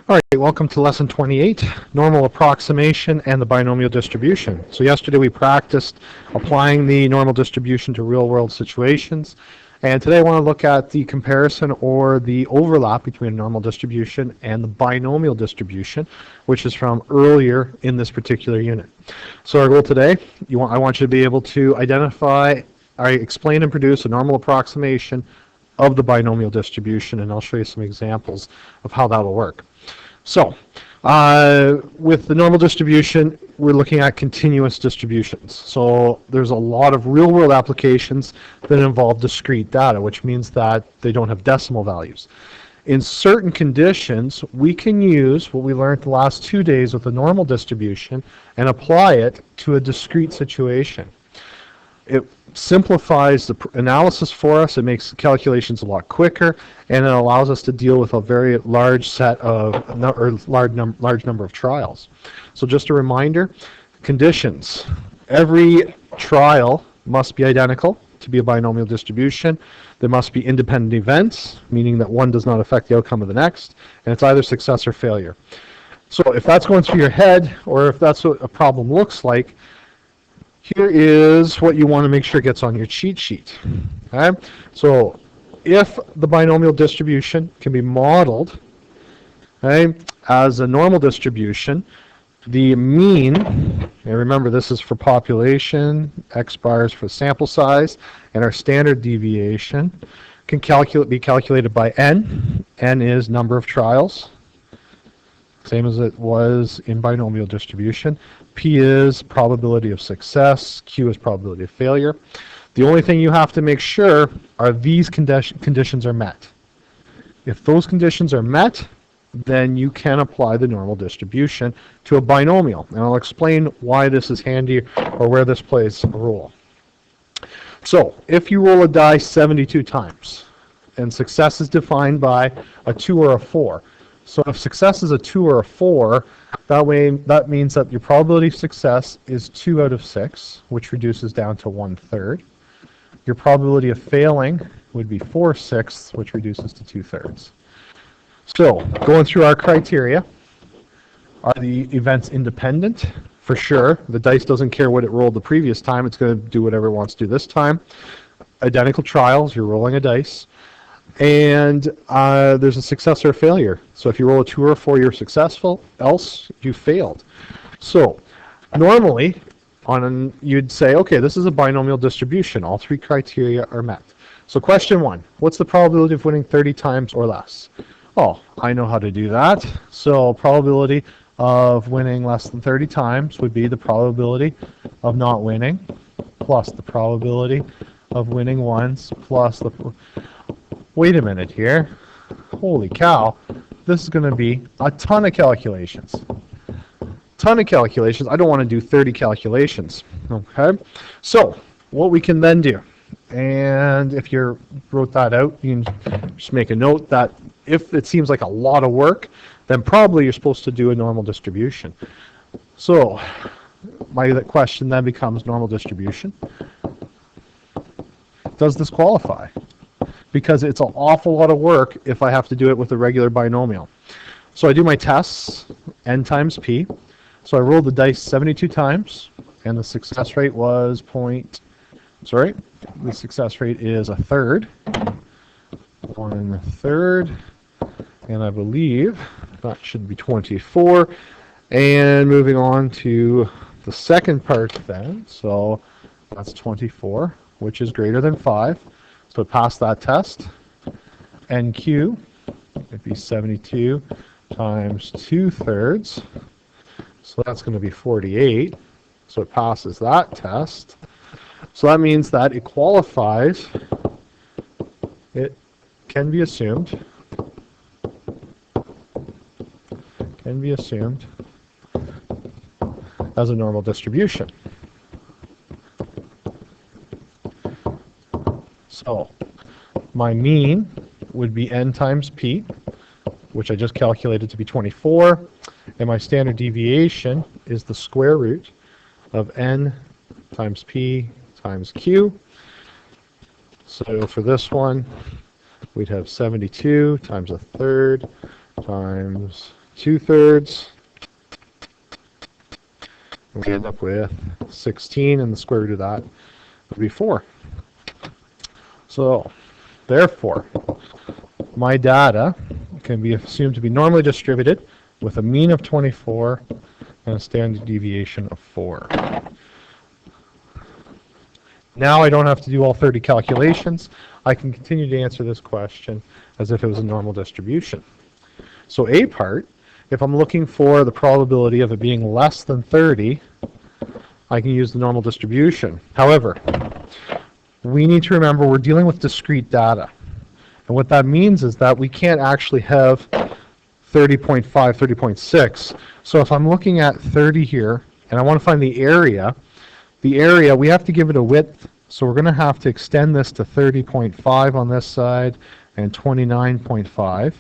All right, welcome to Lesson 28, Normal Approximation and the Binomial Distribution. So yesterday we practiced applying the normal distribution to real-world situations, and today I want to look at the comparison or the overlap between a normal distribution and the binomial distribution, which is from earlier in this particular unit. So our goal today, I want you to be able to explain and produce a normal approximation of the binomial distribution, and I'll show you some examples of how that will work. So, with the normal distribution, we're looking at continuous distributions. So there's a lot of real-world applications that involve discrete data, which means that they don't have decimal values. In certain conditions, we can use what we learned the last 2 days with the normal distribution and apply it to a discrete situation. It simplifies the analysis for us, it makes calculations a lot quicker, and it allows us to deal with a very large set of, large number of trials. So just a reminder, conditions. Every trial must be identical to be a binomial distribution. There must be independent events, meaning that one does not affect the outcome of the next, and it's either success or failure. So if that's going through your head, or if that's what a problem looks like, here is what you want to make sure gets on your cheat sheet. Okay? So if the binomial distribution can be modeled, okay, as a normal distribution, the mean, and remember this is for population, x bars for sample size, and our standard deviation can be calculated by n. N is number of trials, same as it was in binomial distribution. P is probability of success, Q is probability of failure. The only thing you have to make sure are these conditions are met. If those conditions are met, then you can apply the normal distribution to a binomial. And I'll explain why this is handy or where this plays a role. So if you roll a die 72 times, and success is defined by a 2 or a 4. So if success is a 2 or a 4, that means that your probability of success is 2 out of 6, which reduces down to 1/3. Your probability of failing would be 4/6, which reduces to 2/3. So going through our criteria, are the events independent? For sure. The dice doesn't care what it rolled the previous time. It's going to do whatever it wants to do this time. Identical trials, you're rolling a dice. And there's a success or a failure. So if you roll a 2 or a 4, you're successful, else you failed. So normally, you'd say, okay, this is a binomial distribution. All 3 criteria are met. So question 1, what's the probability of winning 30 times or less? Oh, I know how to do that. So probability of winning less than 30 times would be the probability of not winning plus the probability of winning once plus the... Wait a minute here. Holy cow. This is going to be a ton of calculations. Ton of calculations. I don't want to do 30 calculations. Okay? So, what we can then do, and if you wrote that out, you can just make a note that if it seems like a lot of work, then probably you're supposed to do a normal distribution. So, my question then becomes normal distribution. Does this qualify? Because it's an awful lot of work if I have to do it with a regular binomial. So I do my tests, n times p. So I rolled the dice 72 times, and the success rate was the success rate is 1/3. 1/3, and I believe that should be 24. And moving on to the second part then, so that's 24, which is greater than 5. So it passed that test. NQ would be 72 times 2/3. So that's going to be 48. So it passes that test. So that means that it qualifies. It can be assumed. As a normal distribution. So my mean would be n times p, which I just calculated to be 24, and my standard deviation is the square root of n times p times q. So for this one, we'd have 72 times 1/3 times 2/3. We end up with 16, and the square root of that would be 4. So, therefore, my data can be assumed to be normally distributed with a mean of 24 and a standard deviation of 4. Now I don't have to do all 30 calculations. I can continue to answer this question as if it was a normal distribution. So A part, if I'm looking for the probability of it being less than 30, I can use the normal distribution. However, we need to remember we're dealing with discrete data. And what that means is that we can't actually have 30.5, 30.6. So if I'm looking at 30 here, and I want to find the area, we have to give it a width. So we're going to have to extend this to 30.5 on this side and 29.5.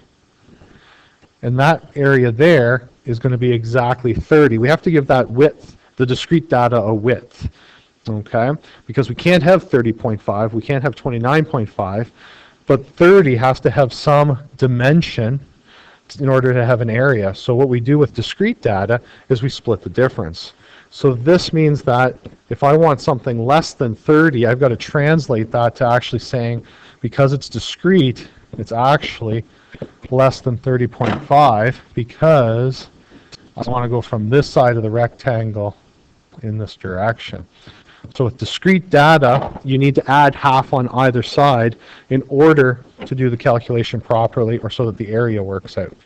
And that area there is going to be exactly 30. We have to give that width, the discrete data, a width. Okay? Because we can't have 30.5, we can't have 29.5, but 30 has to have some dimension in order to have an area. So what we do with discrete data is we split the difference. So this means that if I want something less than 30, I've got to translate that to actually saying, because it's discrete, it's actually less than 30.5, because I want to go from this side of the rectangle in this direction. So with discrete data, you need to add half on either side in order to do the calculation properly, or so that the area works out.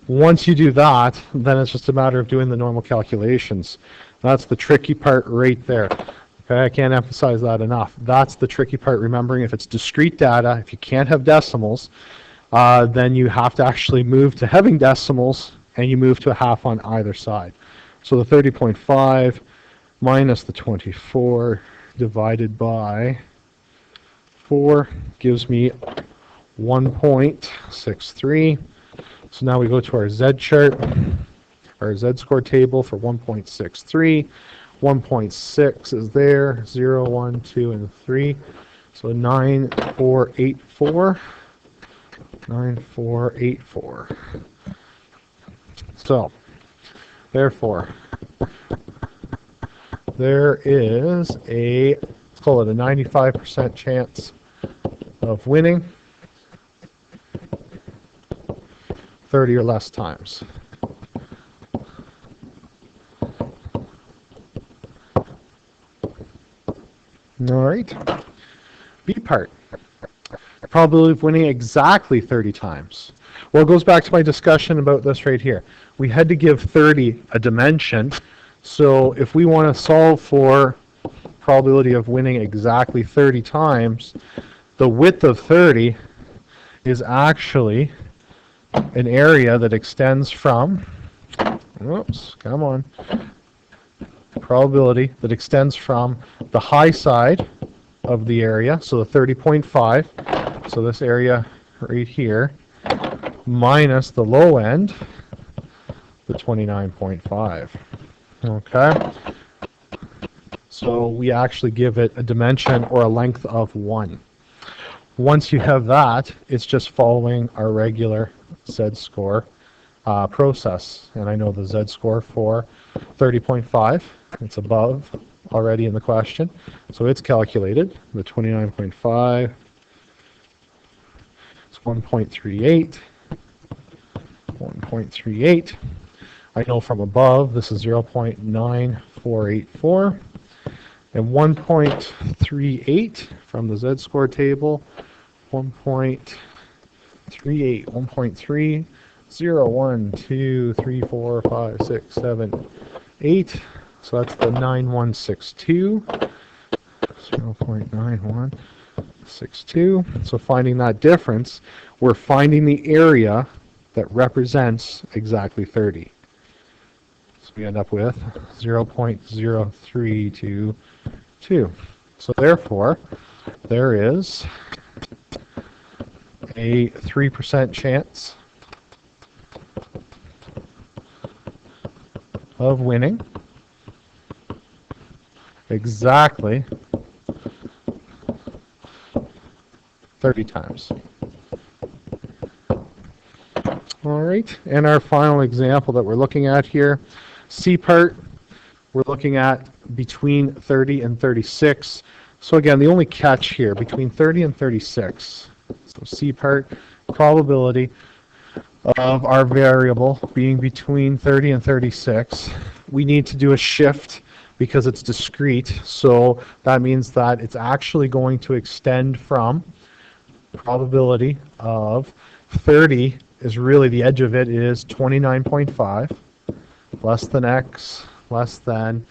Once you do that, then it's just a matter of doing the normal calculations. That's the tricky part right there. Okay, I can't emphasize that enough. That's the tricky part, remembering if it's discrete data, if you can't have decimals, then you have to actually move to having decimals, and you move to a half on either side. So the 30.5 minus the 24 divided by 4 gives me 1.63. So now we go to our Z chart, our Z score table for 1.63. 1.6 is there, 0, 1, 2, and 3. So 9484. 9484. So, therefore, there is a, let's call it a 95% chance of winning 30 or less times. All right. B part. Probability of winning exactly 30 times. Well, it goes back to my discussion about this right here. We had to give 30 a dimension. So if we want to solve for probability of winning exactly 30 times, the width of 30 is actually an area that extends from, oops, come on, probability that extends from the high side of the area, so the 30.5, so this area right here, minus the low end, the 29.5. Okay? So we actually give it a dimension or a length of 1. Once you have that, it's just following our regular Z-score process. And I know the Z-score for 30.5, it's above already in the question. So it's calculated. The 29.5 is 1.38. 1.38. I know from above this is 0.9484. And 1.38 from the Z-score table, 1.38, 1.3, 0, 1, 2, 3, 4, 5, 6, 7, 8. So that's the 9162, 0.9162. So finding that difference, we're finding the area that represents exactly 30. So we end up with 0.0322. So therefore, there is a 3% chance of winning exactly 30 times. All right, and our final example that we're looking at here, C part, we're looking at between 30 and 36. So again, the only catch here, between 30 and 36, so C part, probability of our variable being between 30 and 36, we need to do a shift because it's discrete, so that means that it's actually going to extend from probability of 30 is really the edge of it is 29.5 less than x less than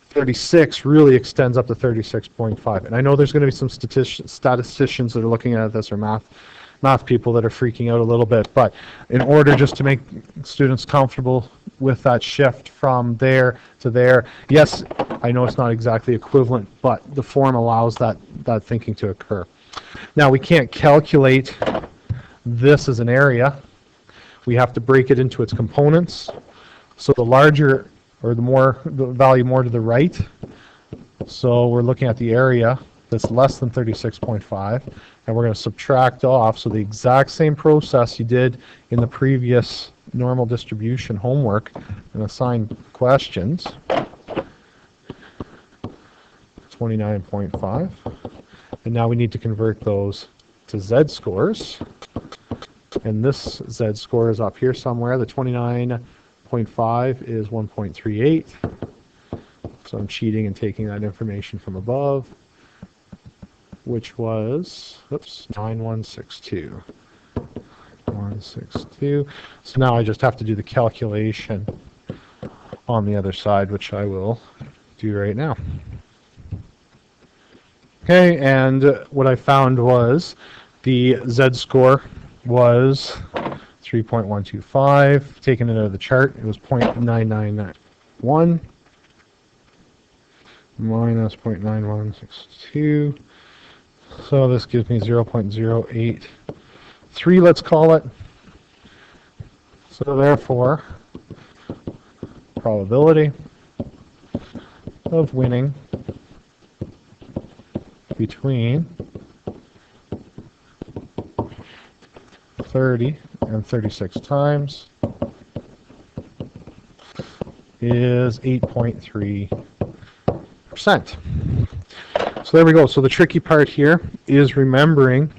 36 really extends up to 36.5. And I know there's going to be some statisticians that are looking at this, or math people that are freaking out a little bit, but in order just to make students comfortable with that shift from there to there, yes, I know it's not exactly equivalent, but the form allows that thinking to occur. Now, we can't calculate this as an area. We have to break it into its components. So the larger, or the value more to the right, so we're looking at the area that's less than 36.5, and we're going to subtract off, so the exact same process you did in the previous normal distribution homework and assigned questions, 29.5, and now we need to convert those to z-scores, and this z-score is up here somewhere. The 29.5 is 1.38, so I'm cheating and taking that information from above, which was, 9162. 162. So now I just have to do the calculation on the other side, which I will do right now. Okay, and what I found was the z-score was 3.125. Taking it out of the chart, it was 0.9991 minus 0.9162. So this gives me 0.083, let's call it. So therefore, probability of winning between 30 and 36 times is 8.3%. So there we go. So the tricky part here is remembering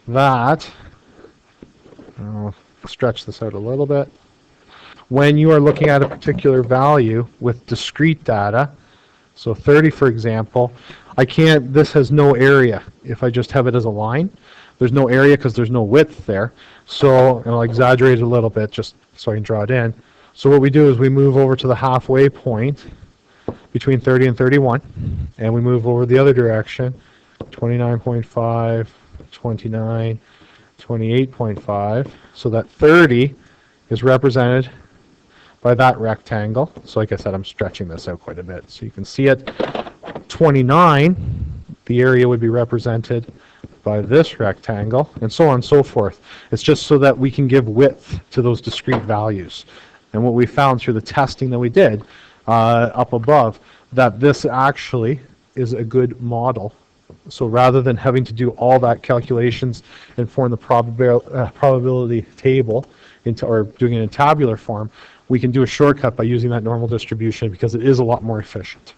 that, I'll stretch this out a little bit, when you are looking at a particular value with discrete data, so 30 for example, this has no area if I just have it as a line. There's no area because there's no width there. So, and I'll exaggerate it a little bit just so I can draw it in. So what we do is we move over to the halfway point between 30 and 31, and we move over the other direction, 29.5, 29, 28.5, so that 30 is represented by that rectangle. So like I said, I'm stretching this out quite a bit so you can see it. 29, the area would be represented by this rectangle, and so on and so forth. It's just so that we can give width to those discrete values. And what we found through the testing that we did up above, that this actually is a good model. So rather than having to do all that calculations and form the probability table or doing it in tabular form, we can do a shortcut by using that normal distribution because it is a lot more efficient.